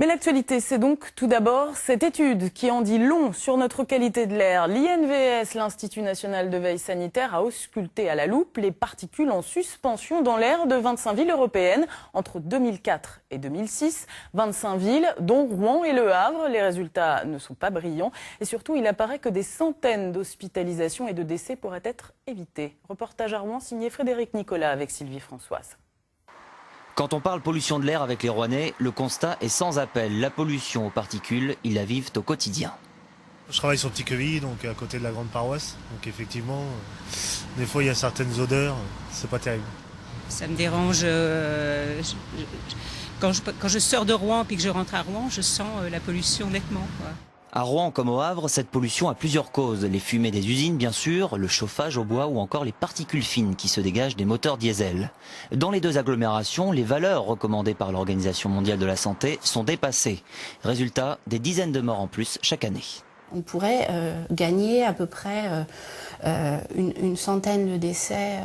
Mais l'actualité, c'est donc tout d'abord cette étude qui en dit long sur notre qualité de l'air. L'INVS, l'Institut national de veille sanitaire, a ausculté à la loupe les particules en suspension dans l'air de 25 villes européennes entre 2004 et 2006. 25 villes, dont Rouen et Le Havre. Les résultats ne sont pas brillants. Et surtout, il apparaît que des centaines d'hospitalisations et de décès pourraient être évités. Reportage à Rouen signé Frédéric Nicolas avec Sylvie Françoise. Quand on parle pollution de l'air avec les Rouennais, le constat est sans appel. La pollution aux particules, ils la vivent au quotidien. Je travaille sur Petit-Quevilly, donc à côté de la grande paroisse. Donc effectivement, des fois il y a certaines odeurs, c'est pas terrible. Ça me dérange. Quand je sors de Rouen et que je rentre à Rouen, je sens la pollution nettement, quoi. À Rouen comme au Havre, cette pollution a plusieurs causes. Les fumées des usines, bien sûr, le chauffage au bois ou encore les particules fines qui se dégagent des moteurs diesel. Dans les deux agglomérations, les valeurs recommandées par l'Organisation mondiale de la santé sont dépassées. Résultat, des dizaines de morts en plus chaque année. On pourrait gagner à peu près une centaine de décès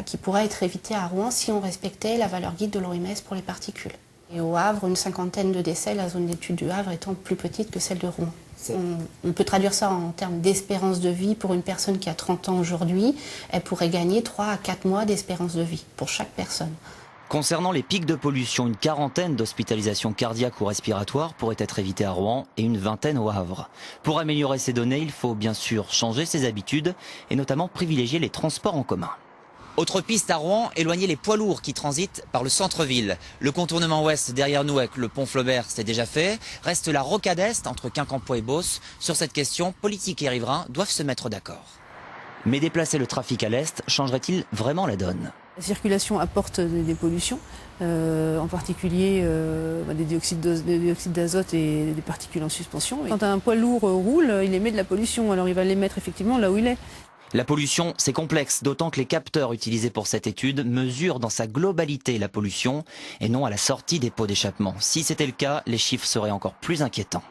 qui pourraient être évités à Rouen si on respectait la valeur guide de l'OMS pour les particules. Et au Havre, une cinquantaine de décès, la zone d'étude du Havre étant plus petite que celle de Rouen. On peut traduire ça en termes d'espérance de vie. Pour une personne qui a 30 ans aujourd'hui, elle pourrait gagner 3 à 4 mois d'espérance de vie pour chaque personne. Concernant les pics de pollution, une quarantaine d'hospitalisations cardiaques ou respiratoires pourraient être évitées à Rouen et une vingtaine au Havre. Pour améliorer ces données, il faut bien sûr changer ses habitudes et notamment privilégier les transports en commun. Autre piste à Rouen, éloigner les poids lourds qui transitent par le centre-ville. Le contournement ouest derrière nous avec le pont Flaubert, c'est déjà fait. Reste la rocade est entre Quincampoix et Beauce. Sur cette question, politique et riverains doivent se mettre d'accord. Mais déplacer le trafic à l'est changerait-il vraiment la donne ? La circulation apporte des pollutions, en particulier des dioxydes d'azote et des particules en suspension. Quand un poids lourd roule, il émet de la pollution, alors il va l'émettre effectivement là où il est. La pollution, c'est complexe, d'autant que les capteurs utilisés pour cette étude mesurent dans sa globalité la pollution et non à la sortie des pots d'échappement. Si c'était le cas, les chiffres seraient encore plus inquiétants.